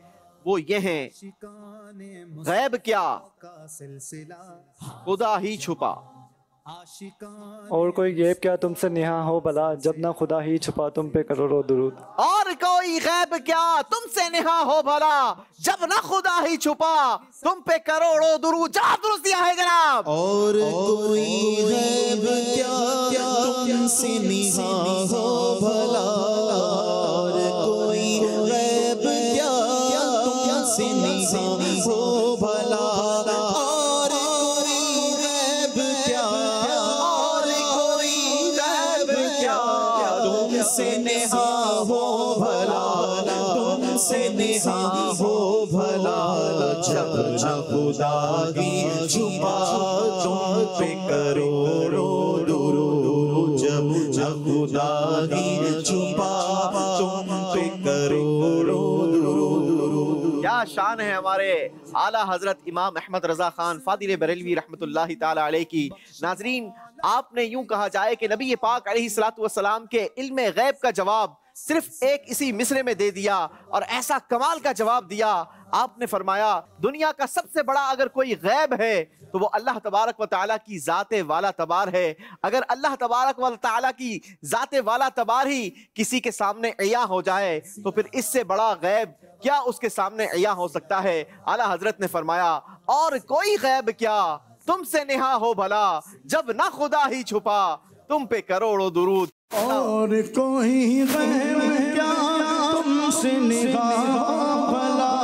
وہ یہ ہیں، غیب کیا خدا ہی چھپا۔ اور کوئی غیب کیا تم سے نہا ہو بھلا، جب نہ خدا ہی چھپا تم پہ کروڑوں درود۔ اور کوئی غیب کیا تم سے نہا ہو بھلا، جب نہ خدا ہی چھپا تم پہ کروڑوں درود۔ جواب درست دیا ہے جناب۔ اور کوئی غیب کیا تم سے نہا ہو بھلا، اور کوئی غیب کیا تم سے نہا ہو بھلا، اور کوئی غیب کیا، اور کوئی غیب کیا تم سے نہا ہو بھلا، تم سے نہا ہو بھلا، جب نہ خدا ہی چھپا تم پہ کروڑوں درود، جب نہ خدا ہی چھپا تم پہ کروڑوں درود۔ کیا شان ہے ہمارے اعلیٰ حضرت امام احمد رضا خان فاضل بریلوی رحمۃ اللہ تعالی علیہ کی۔ ناظرین، آپ نے یوں کہا جائے کہ نبی پاک علیہ الصلوۃ والسلام کے علم غیب کا جواب صرف ایک اسی مصرے میں دے دیا، اور ایسا کمال کا جواب دیا۔ آپ نے فرمایا دنیا کا سب سے بڑا اگر کوئی غیب ہے تو وہ اللہ تبارک و تعالیٰ کی ذات والا تبار ہے۔ اگر اللہ تبارک و تعالیٰ کی ذات والا تبار ہی کسی کے سامنے عیاں ہو جائے تو پھر اس سے بڑا غیب کیا اس کے سامنے عیاں ہو سکتا ہے۔ اعلیٰ حضرت نے فرمایا اور کوئی غیب کیا تم سے نہا ہو بھلا، جب نہ خدا ہی چھپا تم پہ کروڑوں درود۔ اور کوئی غیب کیا تم سے نہا ہو بھلا،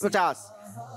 50।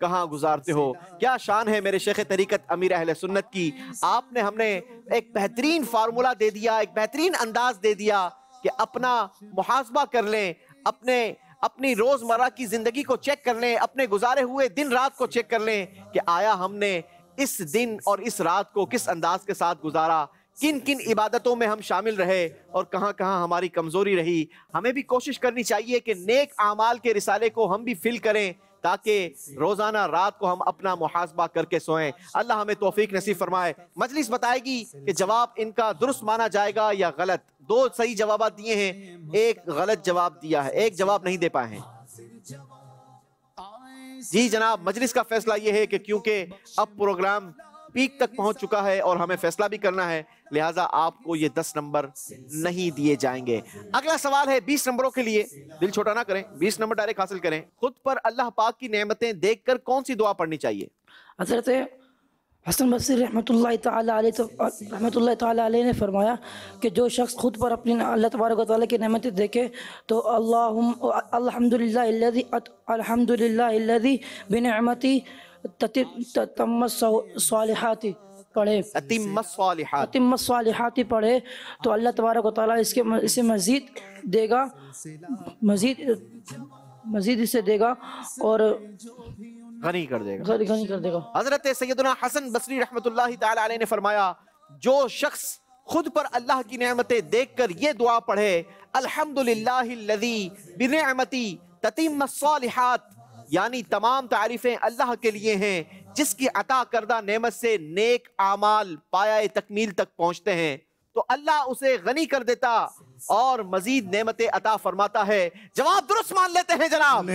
کہاں گزارتے ہو. کیا شان ہے میرے شیخ طریقت امیر اہل سنت کی. آپ نے ہم نے ایک بہترین فارمولا دے دیا, ایک بہترین انداز دے دیا کہ اپنا محاسبہ کر لیں, اپنی روزمرہ کی زندگی کو چیک کر لیں, اپنے گزارے ہوئے دن رات کو چیک کر لیں کہ آیا ہم نے اس دن اور اس رات کو کس انداز کے ساتھ گزارا, کن کن عبادتوں میں ہم شامل رہے اور کہاں کہاں ہماری کمزوری رہی. ہمیں بھی کوشش کرنی چاہیے کہ نیک اعمال کے رسالے کو ہم بھی فل کریں تاکہ روزانہ رات کو ہم اپنا محاسبہ کر کے سوئیں. اللہ ہمیں توفیق نصیب فرمائے. مجلس بتائے گی کہ جواب ان کا درست مانا جائے گا یا غلط. 2 صحیح جوابات دیے ہیں, ایک غلط جواب دیا ہے, ایک جواب نہیں دے پائے ہیں. جی جناب, مجلس کا فیصلہ یہ ہے کہ کیونکہ اب پروگرام پیک تک پہنچ چکا ہے اور ہمیں فیصلہ بھی کرنا ہے, لہٰذا آپ کو یہ 10 نمبر نہیں دیے جائیں گے. اگلا سوال ہے 20 نمبروں کے لیے. دل چھوٹا نہ کریں, 20 نمبر ڈائریکٹ حاصل کریں. خود پر اللہ پاک کی نعمتیں دیکھ کر کون سی دعا پڑھنی چاہیے؟ حضرت حسن بصری رحمۃ اللہ تعالیٰ علیہ نے فرمایا کہ جو شخص خود پر اپنی اللہ تبارک و تعالیٰ کی نعمتیں دیکھے تو الحمدللہ الذی بنعمتی تتم الصالحات پڑھے, تتم الصالحات پڑھے تو اللہ تبارک و تعالیٰ اسے مزید دے گا, مزید اسے دے گا اور غنی کر دے گا. حضرت سیدنا حسن بصری رحمۃ اللہ تعالی علیہ نے فرمایا جو شخص خود پر اللہ کی نعمتیں دیکھ کر یہ دعا پڑھے الحمدللہ الذی بنعمتی تتم الصالحات, یعنی تمام تعریفیں اللہ کے لیے ہیں جس کی عطا کردہ نعمت سے نیک اعمال پایہ تکمیل تک پہنچتے ہیں, تو اللہ اسے غنی کر دیتا اور مزید نعمتیں عطا فرماتا ہے. جواب درست مان لیتے ہیں جناب.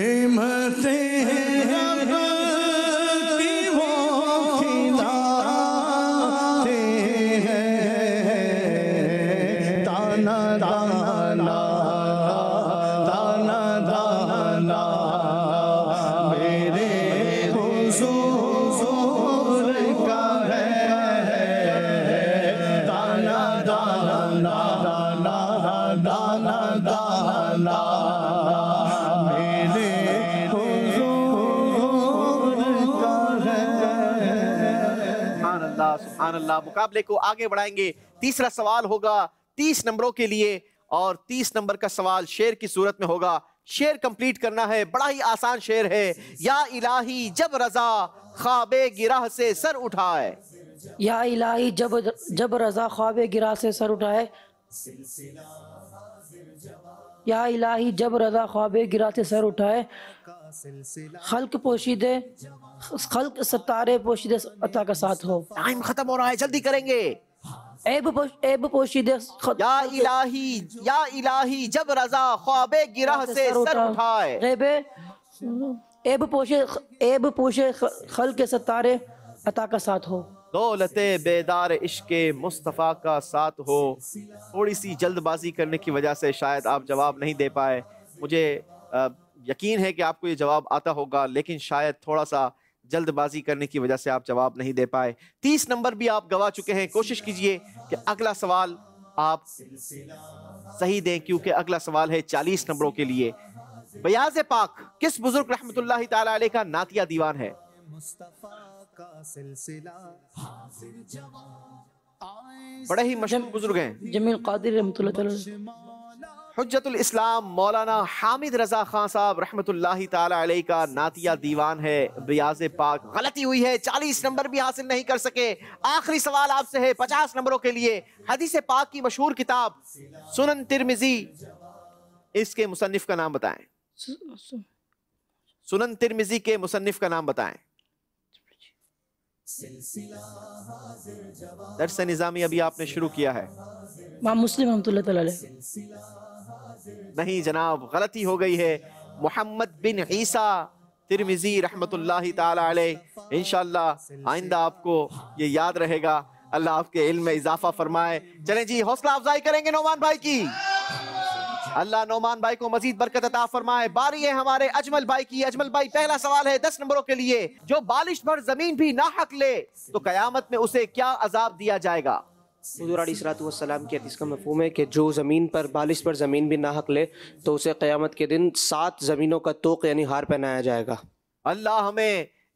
سبحان اللہ. مقابلے کو آگے بڑھائیں گے. تیسرا سوال ہوگا 30 نمبروں کے لیے اور 30 نمبر کا سوال شعر کی صورت میں ہوگا. شعر کمپلیٹ کرنا ہے, بڑا ہی آسان شعر ہے. یا الہی جب رضا خواب گراہ سے سر اٹھائے, یا الہی جب رضا خواب گراہ سے سر اٹھائے, یا الہی جب رضا خواب گراہ سے سر اٹھائے, خلق پوشیدے خلق ستارے پوشیدے عطا کا ساتھ ہو. ٹائم ختم ہو رہا ہے, جلدی کریں گے. عیب پوشیدے یا الہی جب رضا خواب گراہ سے سر اٹھائے, عیب پوشے خلق ستارے عطا کا ساتھ ہو. دولت بیدار عشق مصطفیٰ کا ساتھ ہو. تھوڑی سی جلد بازی کرنے کی وجہ سے شاید آپ جواب نہیں دے پائے. مجھے یقین ہے کہ آپ کو یہ جواب آتا ہوگا, لیکن شاید تھوڑا سا جلد بازی کرنے کی وجہ سے آپ جواب نہیں دے پائے. 30 نمبر بھی آپ گوا چکے ہیں. کوشش کیجئے کہ اگلا سوال آپ صحیح دیں, کیونکہ اگلا سوال ہے 40 نمبروں کے لیے. بیاض پاک کس بزرگ رحمت اللہ تعالی علیہ کا نعتیہ دیوان ہے؟ بڑے ہی مشہور بزرگ ہیں, جمیل قادری رحمۃ اللہ تعالی. حجت الاسلام مولانا حامد رضا خان صاحب رحمت اللہ تعالی علیہ کا نعتیہ دیوان ہے بیاض پاک. غلطی ہوئی ہے, 40 نمبر بھی حاصل نہیں کر سکے. آخری سوال آپ سے ہے 50 نمبروں کے لیے. حدیث پاک کی مشہور کتاب سنن ترمذی, اس کے مصنف کا نام بتائیں. سنن ترمذی کے مصنف کا نام بتائیں. درس نظامی ابھی آپ نے شروع کیا ہے. امام مسلم رحمۃ اللہ تعالی علیہ. نہیں جناب, غلطی ہو گئی ہے. محمد بن عیسیٰ ترمذی رحمت اللہ تعالی علیہ. انشاءاللہ آئندہ آپ کو یہ یاد رہے گا. اللہ آپ کے علم میں اضافہ فرمائے. چلیں جی, حوصلہ افزائی کریں گے نعمان بھائی کی. اللہ نعمان بھائی کو مزید برکت عطا فرمائے. باری ہے ہمارے اجمل بھائی کی. اجمل بھائی پہلا سوال ہے 10 نمبروں کے لیے. جو بالش بھر زمین بھی ناحق لے تو قیامت میں اسے کیا عذاب دیا جائے گا؟ حضور علیہ السلام کی حدیث کا مفہوم ہے کہ جو زمین پر بالش پر زمین بھی ناحق لے تو اسے قیامت کے دن 7 زمینوں کا طوق یعنی ہار پہنایا جائے گا. اللہ ہمیں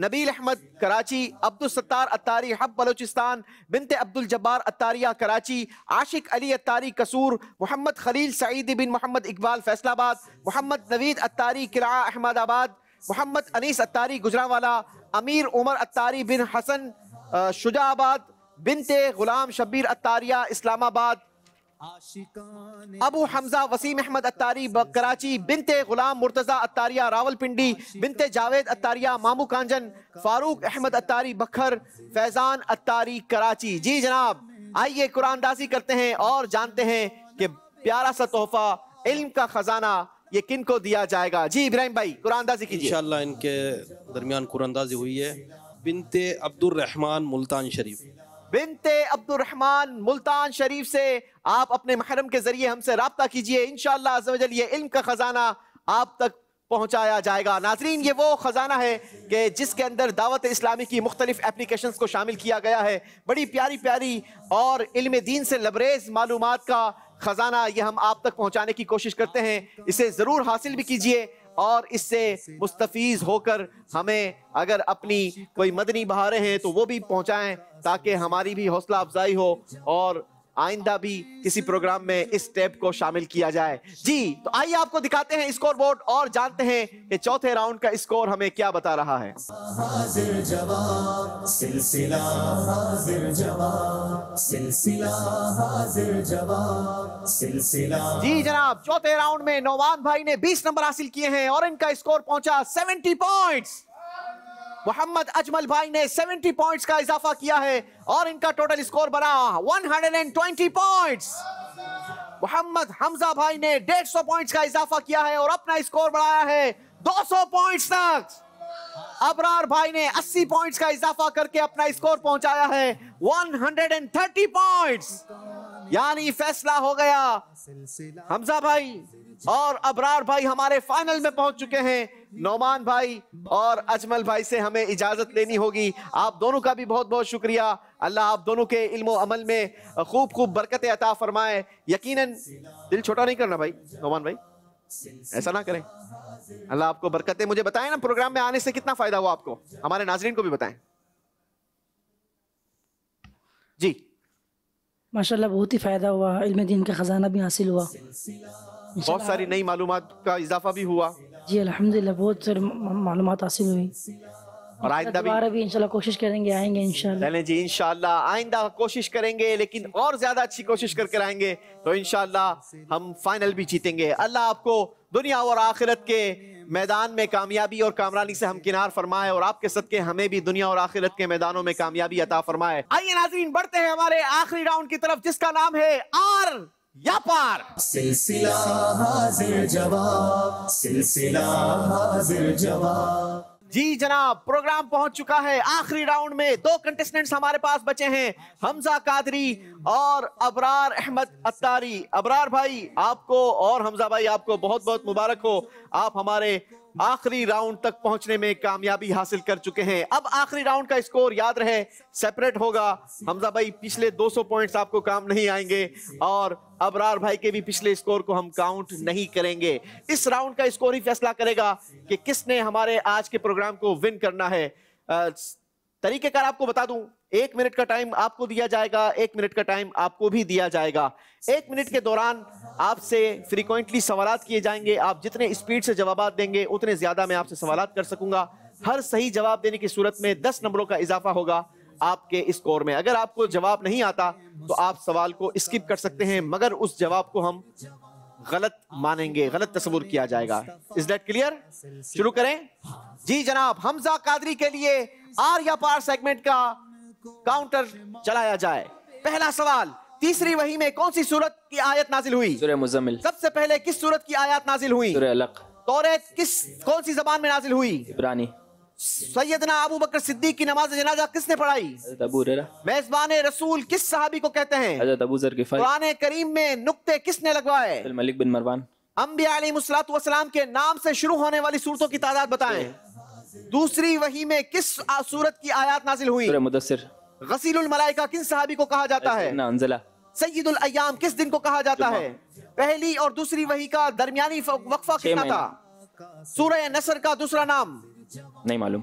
نبیل احمد کراچی، عبدالستار اتاری حب بلوچستان، بنت عبدالجبار اتاریہ کراچی، عاشق علی اتاری قصور، محمد خلیل سعید بن محمد اقبال فیصل آباد، محمد نوید اتاری قلعہ احمد آباد، محمد انیس اتاری گجرانوالا، امیر عمر اتاری بن حسن شجاع آباد، بنت غلام شبیر اتاریہ اسلام آباد، ابو حمزہ وسیم احمد اتاری کراچی، بنت غلام مرتضی اتاریہ راول پنڈی، بنت جاوید اتاریہ مامو کانجن، فاروق احمد اتاری بکھر، فیضان اتاری کراچی۔ جی جناب، آئیے قرآن اندازی کرتے ہیں اور جانتے ہیں کہ پیارا سا تحفہ علم کا خزانہ یہ کن کو دیا جائے گا۔ جی ابراہیم بھائی قرآن اندازی کیجیے۔ انشاءاللہ ان کے درمیان قرآن اندازی ہوئی ہے بنت عبد الرحمن ملتان شریف۔ بنت عبد الرحمن ملتان شریف سے آپ اپنے محرم کے ذریعے ہم سے رابطہ کیجئے، انشاءاللہ عز و جل یہ علم کا خزانہ آپ تک پہنچایا جائے گا۔ ناظرین، یہ وہ خزانہ ہے کہ جس کے اندر دعوت اسلامی کی مختلف اپلیکیشنز کو شامل کیا گیا ہے۔ بڑی پیاری پیاری اور علم دین سے لبریز معلومات کا خزانہ یہ ہم آپ تک پہنچانے کی کوشش کرتے ہیں، اسے ضرور حاصل بھی کیجئے اور اس سے مستفیض ہو کر ہمیں اگر اپنی کوئی مدنی بہاریں ہیں تو وہ بھی پہنچائیں تاکہ ہماری بھی حوصلہ افزائی ہو اور آئندہ بھی کسی پروگرام میں اس ٹیپ کو شامل کیا جائے۔ جی تو آئیے آپ کو دکھاتے ہیں اسکور بورڈ اور جانتے ہیں کہ چوتھے راؤنڈ کا اسکور ہمیں کیا بتا رہا ہے۔ حاضر جواب سلسلہ، حاضر جواب سلسلہ، حاضر جواب سلسلہ۔ جی جناب، چوتھے راؤنڈ میں نعمان بھائی نے 20 نمبر حاصل کیے ہیں اور ان کا اسکور پہنچا 70 پوائنٹس۔ محمد اجمل بھائی نے 70 پوائنٹس کا اضافہ کیا ہے اور ان کا ٹوٹل اسکور بنا 120 پوائنٹس۔ محمد حمزہ بھائی نے 150 پوائنٹس کا اضافہ کیا ہے اور اپنا اسکور بڑھایا ہے 200 پوائنٹس تک۔ ابرار بھائی نے 80 پوائنٹس کا اضافہ کر کے اپنا اسکور پہنچایا ہے 130 پوائنٹس، یعنی فیصلہ ہو گیا۔ حمزہ بھائی اور ابرار بھائی ہمارے فائنل میں پہنچ چکے ہیں۔ نعمان بھائی اور اجمل بھائی سے ہمیں اجازت لینی ہوگی۔ آپ دونوں کا بھی بہت بہت شکریہ۔ اللہ آپ دونوں کے علم و عمل میں خوب خوب برکت عطا فرمائے۔ یقیناً دل چھوٹا نہیں کرنا بھائی، نعمان بھائی ایسا نہ کریں۔ اللہ آپ کو برکتیں، مجھے بتائیں نا پروگرام میں آنے سے کتنا فائدہ ہوا آپ کو، ہمارے ناظرین کو بھی بتائیں۔ جی ماشاءاللہ بہت ہی فائدہ ہوا، علم دین کا خزانہ بھی حاصل ہوا، بہت ساری نئی معلومات کا اضافہ بھی ہوا۔ جی الحمدللہ بہت ساری معلومات حاصل ہوئی اور آئندہ دوبارہ بھی انشاءاللہ کوشش کریں گے، آئیں گے انشاءاللہ۔ چلیں جی انشاءاللہ آئندہ کوشش کریں گے، لیکن اور زیادہ اچھی کوشش کر کے آئیں گے تو انشاءاللہ ہم فائنل بھی جیتیں گے۔ اللہ آپ کو دنیا اور آخرت کے میدان میں کامیابی اور کامرانی سے ہمکنار فرمائے اور آپ کے صدقے ہمیں بھی دنیا اور آخرت کے میدانوں میں کامیابی عطا فرمائے۔ آئیے ناظرین بڑھتے ہیں ہمارے آخری راؤنڈ کی طرف جس کا نام ہے آر یا پار۔ سلسلہ حاضر جواب، سلسلہ حاضر جواب۔ جی جناب، پروگرام پہنچ چکا ہے آخری راؤنڈ میں۔ 2 کنٹیسٹنٹس ہمارے پاس بچے ہیں، حمزہ قادری اور ابرار احمد اتاری۔ ابرار بھائی آپ کو اور حمزہ بھائی آپ کو بہت بہت مبارک ہو، آپ ہمارے آخری راؤنڈ تک پہنچنے میں کامیابی حاصل کر چکے ہیں۔ اب آخری راؤنڈ کا اسکور یاد رہے سیپریٹ ہوگا۔ حمزہ بھائی پچھلے 200 پوائنٹس آپ کو کام نہیں آئیں گے اور ابرار بھائی کے بھی پچھلے اسکور کو ہم کاؤنٹ نہیں کریں گے۔ اس راؤنڈ کا اسکور ہی فیصلہ کرے گا کہ کس نے ہمارے آج کے پروگرام کو ون کرنا ہے۔ طریقہ کار آپ کو بتا دوں، 1 منٹ کا ٹائم آپ کو دیا جائے گا، 1 منٹ کا ٹائم آپ کو بھی دیا جائے گا۔ 1 منٹ کے دوران آپ سے فریکوینٹلی سوالات کیے جائیں گے، آپ جتنے اسپیڈ سے جوابات دیں گے اتنے زیادہ میں آپ سے سوالات کر سکوں گا۔ ہر صحیح جواب دینے کی صورت میں 10 نمبروں کا اضافہ ہوگا آپ کے اسکور میں۔ اگر آپ کو جواب نہیں آتا تو آپ سوال کو اسکپ کر سکتے ہیں، مگر اس جواب کو ہم غلط مانیں گے، غلط تصور کیا جائے گا۔ Is that clear؟ شروع کریں۔ جی جناب، حمزہ قادری کے لیے آر یا پار سیگمنٹ کا کاؤنٹر چلایا جائے۔ پہلا سوال، تیسری وحی میں کون سی سورت کی آیت نازل ہوئی؟ سورہ مزمل۔ سب سے پہلے کس سورت کی آیات نازل ہوئی؟ سورہ علق۔ توریت کون سی زبان میں نازل ہوئی؟ عبرانی۔ سیدنا ابو بکر صدیق کی نماز جنازہ کس نے پڑھائی؟ حضرت ابو ہریرہ۔ میزبان رسول کس صحابی کو کہتے ہیں؟ حضرت ابو ذر غفاری۔ قرآن کریم میں نقطے کس نے لگوائے؟ الملک بن مروان۔ انبیاء علیہ السلام کے نام سے شروع ہونے والی سورتوں کی تعداد بتائیں۔ دوسری وحی میں کس سورت کی آیات نازل ہوئی؟ سورہ مدثر۔ غسیل الملائکہ کن صحابی کو کہا جاتا ہے؟ انزلہ۔ سید الایام کس دن کو کہا جاتا ہے؟ پہلی اور دوسری وحی کا درمیانی وقفہ کتنا تھا؟ سورہ نصر کا دوسرا نام؟ نہیں معلوم۔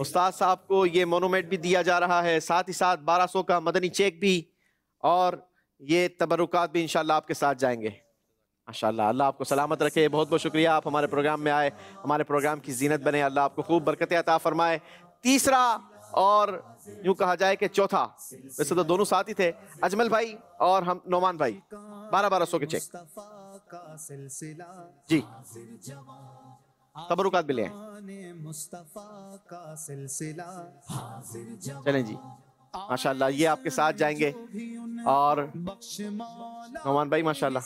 استاد صاحب کو یہ مونومنٹ بھی دیا جا رہا ہے، ساتھ ہی ساتھ 1200 کا مدنی چیک بھی، اور یہ تبرکات بھی انشاءاللہ آپ کے ساتھ جائیں گے ماشاءاللہ۔ اللہ آپ کو سلامت رکھے، بہت بہت شکریہ آپ ہمارے پروگرام میں آئے، ہمارے پروگرام کی زینت بنے، اللہ آپ کو خوب برکتیں عطا فرمائے۔ تیسرا اور یوں کہا جائے کہ چوتھا، ویسے تو دونوں ساتھ ہی تھے، اجمل بھائی اور ہم نعمان بھائی، 1200 کے چیک جی، تبرکات بھی لیں۔ چلیں جی ماشاءاللہ، یہ آپ کے ساتھ جائیں گے، اور نعمان بھائی ماشاءاللہ،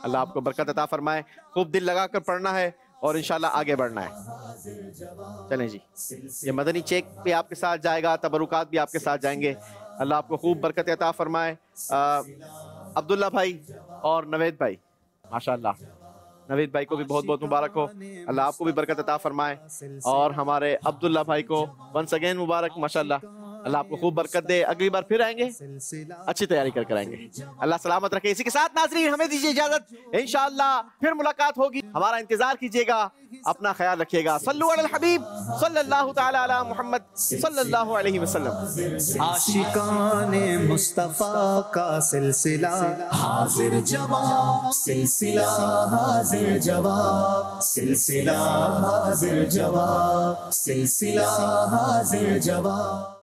اللہ آپ کو برکت عطا فرمائے، خوب دل لگا کر پڑھنا ہے اور انشاءاللہ آگے بڑھنا ہے۔ چلیں جی، یہ مدنی چیک بھی آپ کے ساتھ جائے گا، تبرکات بھی آپ کے ساتھ جائیں گے، اللہ آپ کو خوب برکت عطا فرمائے۔ عبداللہ بھائی اور نوید بھائی ماشاءاللہ، نوید بھائی کو بھی بہت بہت مبارک ہو، اللہ آپ کو بھی برکت عطا فرمائے، اور ہمارے عبداللہ بھائی کو ونس اگین مبارک ماشاءاللہ، اللہ آپ کو خوب برکت دے، اگلی بار پھر آئیں گے، اچھی تیاری کر آئیں گے، اللہ سلامت رکھے۔ اسی کے ساتھ ناظرین ہمیں دیجیے اجازت، انشاءاللہ پھر ملاقات ہوگی، ہمارا انتظار کیجیے گا، اپنا خیال رکھیے گا۔ صلو علی الحبیب صلی اللہ تعالی علی محمد صلی اللہ علیہ وسلم۔ عاشقان مصطفیٰ کا سلسلہ حاضر جواب، سلسلہ حاضر جواب، سلسلہ حاضر جواب، سلسلہ حاضر جواب۔